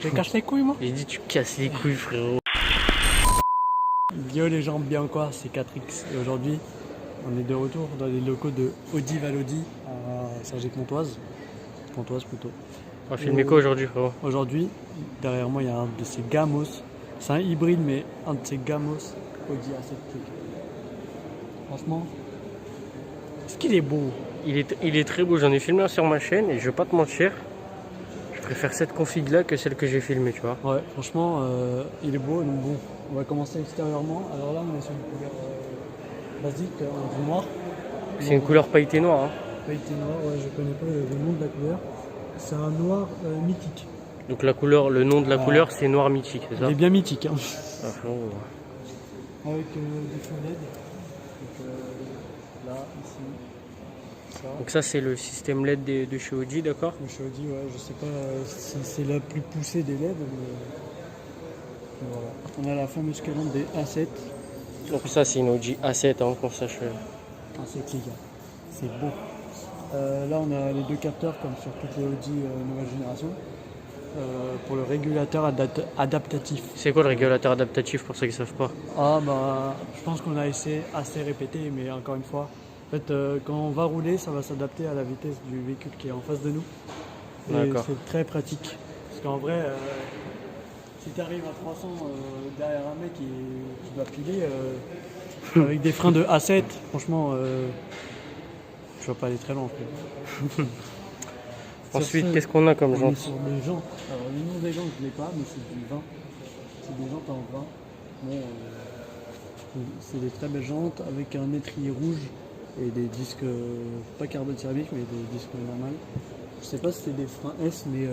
Je casse les couilles, moi. J'ai dit tu casses les couilles, frérot. Yo les gens, bien quoi, c'est 4X. Et aujourd'hui, on est de retour dans les locaux de Audi Valodi à Saint-Gilles-Pontoise. Pontoise plutôt. On va filmer quoi aujourd'hui, frérot? Aujourd'hui, derrière moi, il y a un de ces Gamos. C'est un hybride, mais un de ces Gamos Audi A7 Click. Franchement, est-ce qu'il est beau? Il est très beau, j'en ai filmé un sur ma chaîne et je vais pas te mentir. Je préfère cette config là que celle que j'ai filmée, tu vois. Ouais, franchement, il est beau. Donc bon, on va commencer extérieurement. Alors là, on est sur une couleur basique, du noir. C'est une couleur pailletée noire. Hein. Pailleté noir, ouais, je connais pas le nom de la couleur. C'est un noir mythique. Donc la couleur, le nom de la couleur, c'est noir mythique, c'est ça? Il est bien mythique. Hein. Ah, frérot. Avec des feux LED. Donc là, ici, ça. Donc ça c'est le système LED de chez Audi, d'accord? Le Audi, ouais, je sais pas si c'est la plus poussée des LED, mais voilà. On a la fameuse calandre des A7. Donc ça c'est une Audi A7, hein, qu'on sache. A7 les gars, c'est beau. Là on a les deux capteurs comme sur toutes les Audi nouvelle génération. Pour le régulateur adaptatif. C'est quoi le régulateur adaptatif pour ceux qui ne savent pas? Ah bah je pense qu'on a essayé assez répété, mais encore une fois, en fait quand on va rouler, ça va s'adapter à la vitesse du véhicule qui est en face de nous. Et c'est très pratique. Parce qu'en vrai, si tu arrives à 300 derrière un mec qui va piler avec des freins de A7, franchement, je vais pas aller très loin. En fait. Ensuite, qu'est-ce qu'on a comme On est jantes? sur des jantes. Alors, le nom des jantes, je ne l'ai pas, mais c'est du 20. C'est des jantes en 20. Bon, c'est des très belles jantes avec un étrier rouge et des disques, pas carbone céramique, mais des disques normaux. Je sais pas si c'est des freins S, mais.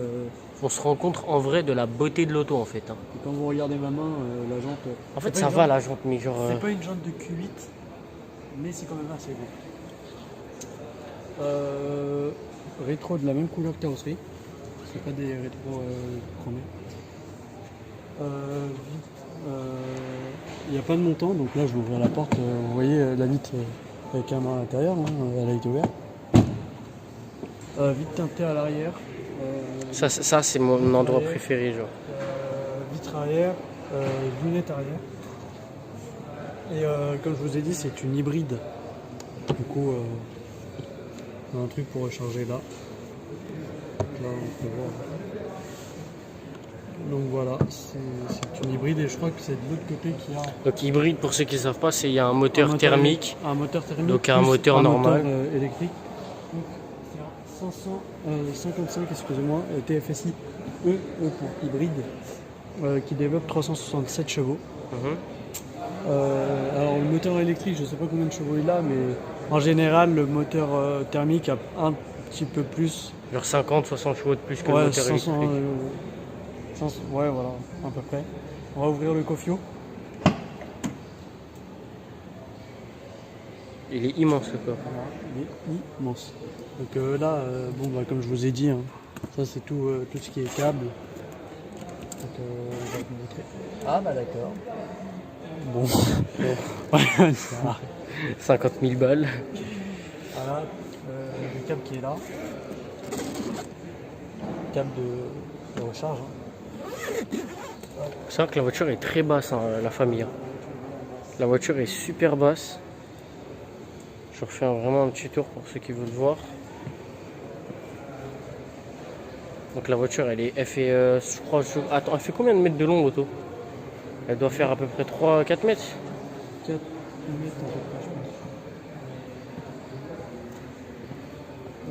On se rend compte en vrai de la beauté de l'auto en fait. Hein. Quand vous regardez ma main, la jante. En fait, ça va la jante, mais genre. C'est pas une jante de Q8, mais c'est quand même assez beau. Rétro de la même couleur que carrosserie. C'est pas des rétros chromés. Il n'y a pas de montant, donc là je vais ouvrir la porte. Vous voyez la vitre avec un main à l'intérieur, hein, elle a été ouverte. Vitre teintée à l'arrière. Ça c'est mon endroit préféré, genre. Vitre arrière, lunettes arrière. Et comme je vous ai dit, c'est une hybride. Du coup, on a un truc pour recharger là. Là, on peut voir. Donc voilà, c'est une hybride et je crois que c'est de l'autre côté qu'il y a. Donc hybride, pour ceux qui ne savent pas, c'est il y a un moteur thermique. Un moteur thermique. Donc un moteur normal. Moteur, électrique. Donc c'est un 555, excusez-moi, TFSI E pour hybride, qui développe 367 chevaux. Alors le moteur électrique, je ne sais pas combien de chevaux il a, mais en général le moteur thermique a un petit peu plus. Genre 50-60 chevaux de plus que le moteur 500, électrique. Ouais, voilà, à peu près. On va ouvrir le cofio. Il est immense le coffre. Voilà, il est immense. Donc là, bon, bah, comme je vous ai dit, hein, ça c'est tout ce qui est câble. Donc, je vais vous montrer. Ah bah d'accord. Bon. Ouais, ça va. 50 000 balles. Voilà, le câble qui est là. Câble de recharge. Hein. C'est vrai que la voiture est très basse, hein, la famille. Hein. La voiture est super basse. Je refais vraiment un petit tour pour ceux qui veulent voir. Donc la voiture, elle fait, je crois, attends, elle fait combien de mètres de long l'auto? Elle doit faire à peu près 3-4 mètres. 4 mètres à peu près, je pense.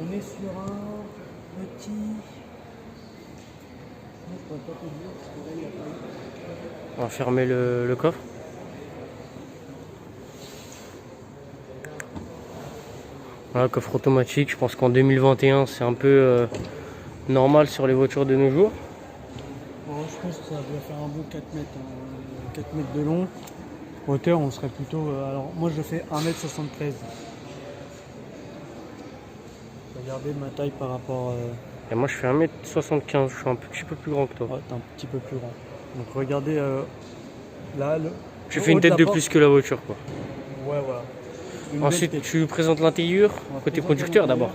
On est sur un petit. Non, je pourrais pas te dire parce que là, il y a pas. On va fermer le coffre. Voilà, coffre automatique. Je pense qu'en 2021, c'est un peu normal sur les voitures de nos jours. Bon, je pense que ça doit faire un bon 4 mètres. Hein. 4 mètres de long. Hauteur, on serait plutôt. Alors, moi, je fais 1m73. Regardez ma taille par rapport. Et moi, je fais 1m75. Je suis un petit peu plus grand que toi. Ouais, t'es un petit peu plus grand. Donc, regardez là. Tu fais une tête de plus que la voiture, quoi. Ouais, voilà. Ensuite, tu présentes l'intérieur, côté conducteur d'abord.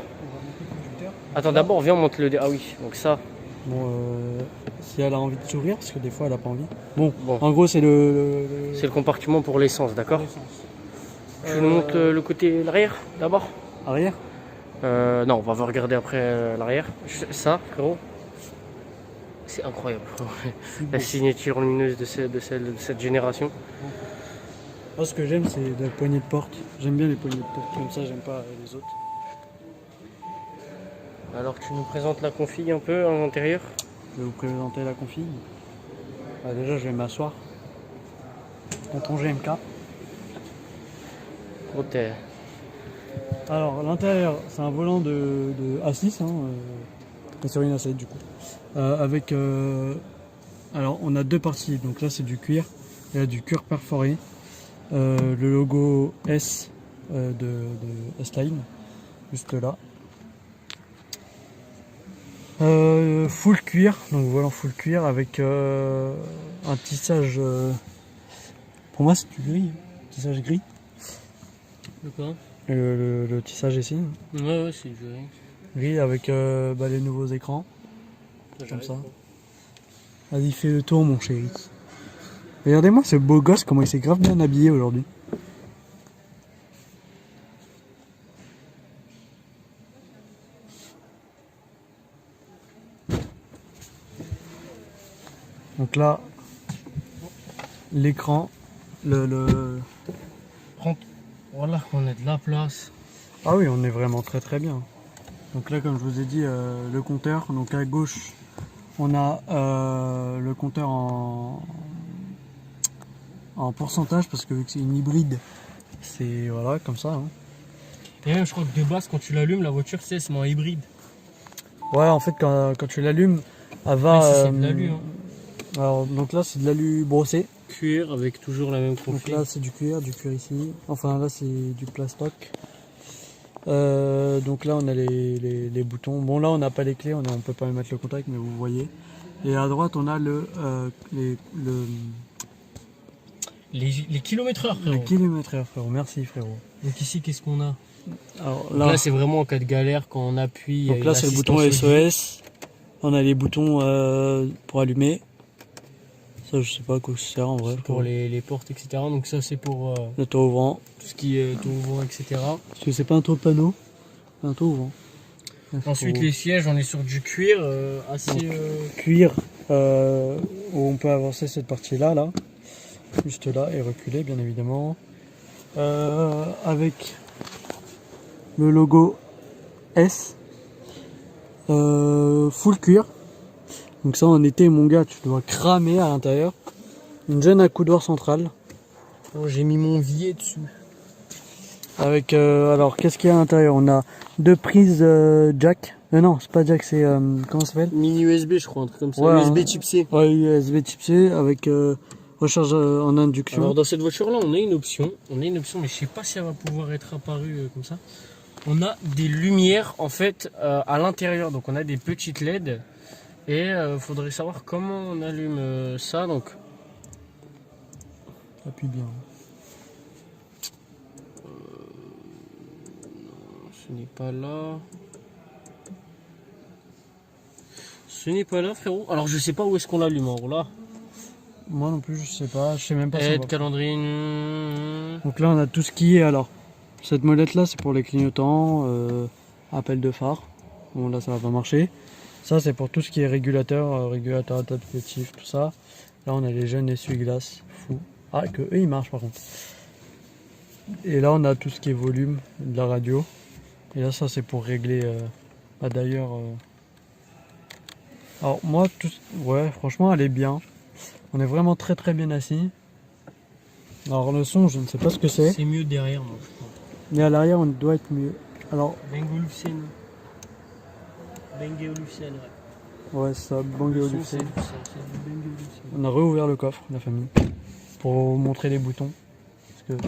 Attends, d'abord, viens, on monte le. Ah oui, donc ça. Bon, si elle a envie de s'ouvrir, parce que des fois elle a pas envie. Bon, Bon. en gros c'est C'est le compartiment pour l'essence, d'accord? l'essence. Tu nous montres le côté l'arrière d'abord? Arrière. Non, on va regarder après l'arrière. Ça, frérot, c'est incroyable. La signature lumineuse de cette génération. Moi ce que j'aime c'est la poignée de porte. J'aime bien les poignées de porte, comme ça j'aime pas les autres. Alors tu nous présentes la config un peu à l'intérieur? Je vais vous présenter la config. Déjà je vais m'asseoir. Tonton GMK. Oh, t'es- Alors l'intérieur c'est un volant de A6 et sur une A7 du coup. Avec alors on a deux parties, donc là c'est du cuir, il y a du cuir perforé, le logo S de S-Line, juste là. Full cuir, donc volant full cuir avec un tissage, pour moi c'est du gris, tissage gris, De quoi? le tissage ici, Ouais, c'est du gris avec les nouveaux écrans, comme ça. Vas-y, fais le tour, mon chéri. Regardez-moi ce beau gosse, comment il s'est grave bien habillé aujourd'hui. Donc là, l'écran, Voilà, on a de la place. Ah oui, on est vraiment très très bien. Donc là, comme je vous ai dit, le compteur. Donc à gauche, on a le compteur en pourcentage, parce que vu que c'est une hybride, c'est voilà, comme ça. Et même, je crois que de base, quand tu l'allumes, la voiture, c'est en hybride. Ouais, en fait, quand tu l'allumes, elle va. Ouais, c'est de l'alu, hein. Alors, donc là, c'est de l'alu brossé. Cuir avec toujours la même Donc config. là, c'est du cuir ici. Enfin, là, c'est du plastoc. Donc là, on a les boutons. Bon, là, on n'a pas les clés, on peut pas mettre le contact, mais vous voyez. Et à droite, on a Les kilomètres heure, le frérot. kilomètre heure, frérot. Merci, frérot. Donc ici, qu'est-ce qu'on a? Alors Donc là, c'est vraiment en cas de galère quand on appuie. donc là, c'est le bouton SOS. On a les boutons pour allumer. Ça, je sais pas à quoi ça sert en vrai. Pour les portes, etc. Donc ça, c'est pour le toit ouvrant. tout ce qui est tour ouvrant, etc. Parce que c'est pas un toit panneau, c'est un toit ouvrant. Ensuite, les sièges, on est sur du cuir assez. Cuir, où on peut avancer cette partie-là, là. Juste là, et reculer, bien évidemment. Avec le logo S. Full cuir. Donc ça, en été, mon gars, tu dois cramer à l'intérieur. Une jeune accoudoir centrale. Oh, j'ai mis mon billet dessus. Avec, alors, qu'est-ce qu'il y a à l'intérieur? On a deux prises jack. Non, c'est pas jack, c'est, comment ça s'appelle? Mini USB, je crois, un truc comme ça. Ouais, USB type C. Ouais, USB type C avec recharge en induction. Alors, dans cette voiture-là, on a une option. Mais je sais pas si elle va pouvoir être apparue comme ça. On a des lumières, en fait, à l'intérieur. Donc, on a des petites LED. Et faudrait savoir comment on allume ça. Donc, Appuie bien. ce n'est pas là. Ce n'est pas là, frérot. Alors, je sais pas où est-ce qu'on l'allume en gros là. Moi non plus, je sais pas. Je sais même pas. Aide, calendrier. Donc là, on a tout ce qui est. Alors, cette molette là, c'est pour les clignotants, appel de phare. Bon, là, ça va pas marcher. Ça, c'est pour tout ce qui est régulateur, régulateur adaptatif, tout ça. Là, on a les jeunes essuie-glaces. Fou. Ah, que eux, ils marchent par contre. Et là, on a tout ce qui est volume de la radio. Et là, ça, c'est pour régler. D'ailleurs. Alors, moi, ouais, franchement, elle est bien. On est vraiment très très bien assis. Alors, le son, je ne sais pas ce que c'est. C'est mieux derrière, moi, je crois. Mais à l'arrière, on doit être mieux. Alors, Bangolufsen. Bangolufsen, ouais. ouais, ça, Bangolufsen. C'est On a réouvert le coffre, la famille, pour vous montrer les boutons. Parce que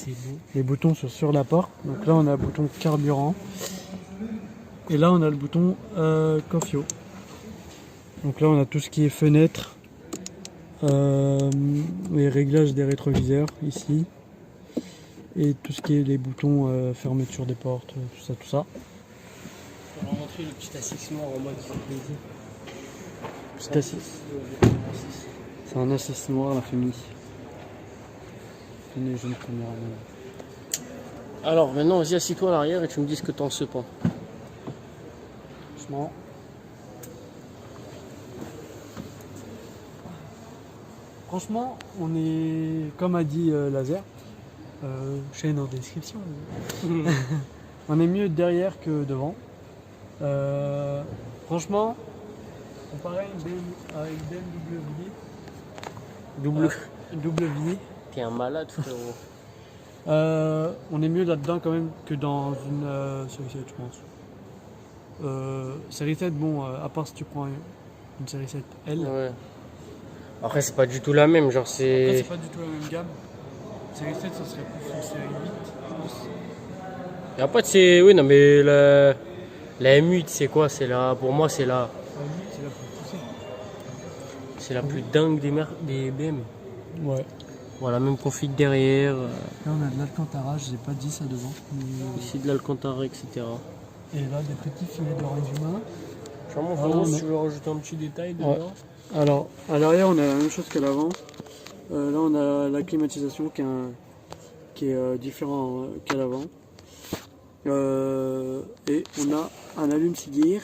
beau. les boutons sont sur la porte. Donc là, on a le bouton carburant. Et là, on a le bouton Cofio. Donc là, on a tout ce qui est fenêtre, les réglages des rétroviseurs ici, et tout ce qui est les boutons fermeture des portes, tout ça. On va montrer le petit assis noir en mode qui fait plaisir. Petit A6. C'est un A6 noir, la famille. Une des jeunes premières années. Alors maintenant, vas-y, assis-toi à l'arrière et tu me dis ce que t'en sais pas. Franchement. Franchement, on est, comme a dit Laser, chaîne en description. On est mieux derrière que devant. Franchement, comparé avec BMW, double vie, T'es un malade, frérot. on est mieux là-dedans quand même que dans une série 7, je pense. Série 7, bon, à part si tu prends une série 7 L. Ouais. Après, c'est pas du tout la même, genre Après, c'est. c'est pas du tout la même gamme. Série 7, ça serait plus une série 8, je pense. Et après, c'est. Oui, non, mais la M8, c'est quoi? C'est la. Pour moi, c'est la. La 8, c'est la plus poussée. C'est la plus dingue des BM. Ouais. Voilà, même config derrière. Là, on a de l'Alcantara, je n'ai pas dit ça devant. Ici de l'Alcantara, etc. Et là, des petits filets d'orange humain. Charmant, Ah, si mais- tu veux rajouter un petit détail dedans. Alors, à l'arrière, on a la même chose qu'à l'avant. Là, on a la climatisation qui est différent qu'à l'avant. Et on a un allume-cigare.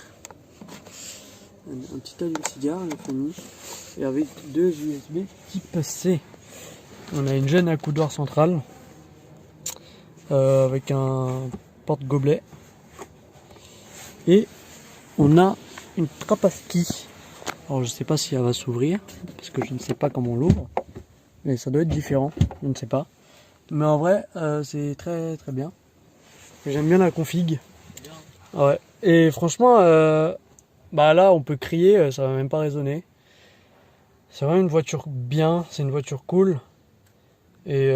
Un petit allume-cigare, la famille. Et avec deux USB type C. On a une gêne à coudoir central. Avec un porte-gobelet. Et on a une trappe à ski. Alors je sais pas si elle va s'ouvrir, parce que je ne sais pas comment on l'ouvre. Mais ça doit être différent, je ne sais pas. Mais en vrai, c'est très très bien. J'aime bien la config. Ouais. Et franchement, bah là on peut crier, ça va même pas résonner. C'est vraiment une voiture bien, c'est une voiture cool. Et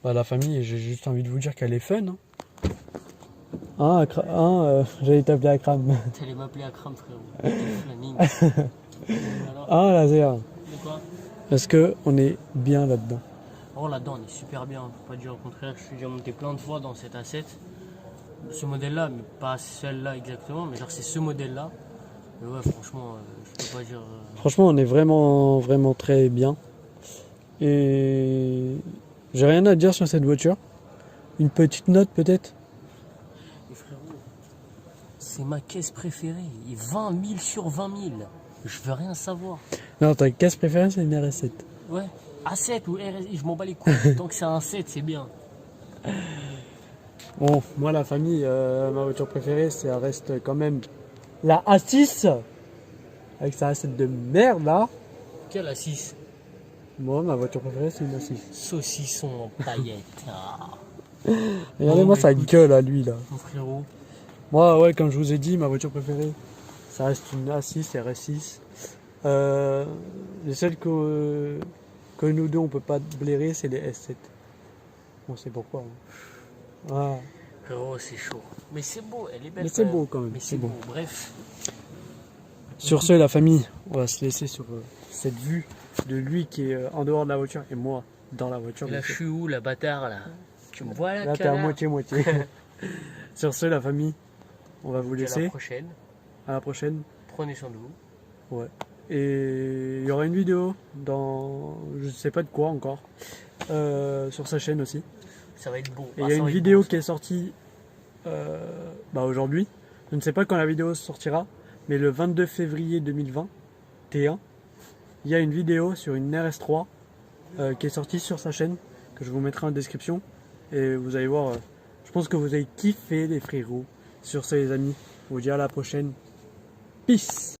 bah, la famille, j'ai juste envie de vous dire qu'elle est fun. Hein. J'allais t'appeler Akram. T'allais m'appeler Akram, frérot. Flaming. Alors, Ah, laser. de quoi? Parce que on est bien là-dedans. Oh, là-dedans, on est super bien. Faut pas dire au contraire. Je suis déjà monté plein de fois dans cet A7. Ce modèle-là, mais pas celle-là exactement. Mais genre, c'est ce modèle-là. Mais ouais, franchement, je peux pas dire. Franchement, on est vraiment, vraiment très bien. Et j'ai rien à dire sur cette voiture. Une petite note peut-être. Et frérot, c'est ma caisse préférée. Il est 20 000 sur 20 000. Je veux rien savoir. Non, ta caisse préférée, c'est une RS7. Ouais. A7 ou RSI, je m'en bats les couilles. Tant que c'est un 7, c'est bien. Bon, moi, la famille, ma voiture préférée, ça reste quand même la A6. Avec sa A7 de merde là. Quel A6? Moi, ma voiture préférée, c'est une A6. Saucisson en paillettes. Ah, Regardez-moi mais sa écoute. gueule à lui là. mon frérot. Moi, ouais, comme je vous ai dit, ma voiture préférée, ça reste une A6, RS6. Les seules que nous deux, on peut pas blairer, c'est les S7. On sait pourquoi. Hein. Ah. Frérot, c'est chaud. Mais c'est beau, elle est belle. Mais c'est même. beau quand même, Mais c'est c'est beau. beau. Bref. Sur ce, la famille, on va se laisser sur cette vue de lui qui est en dehors de la voiture et moi dans la voiture. Et là, je suis où, la bâtard, là? Tu me vois, là, Là, t'es à connard? moitié-moitié. Sur ce, la famille, on va vous À la laisser. prochaine. À la prochaine. Prenez soin de vous. Ouais. Et il y aura une vidéo dans, je sais pas de quoi encore, sur sa chaîne aussi. Ça va être beau. Et il y a une vidéo qui est sortie aujourd'hui. Je ne sais pas quand la vidéo sortira, mais le 22 février 2021, il y a une vidéo sur une RS3 qui est sortie sur sa chaîne, que je vous mettrai en description. Et vous allez voir, je pense que vous allez kiffer les frérots. Sur ce les amis, on vous dit à la prochaine. Peace.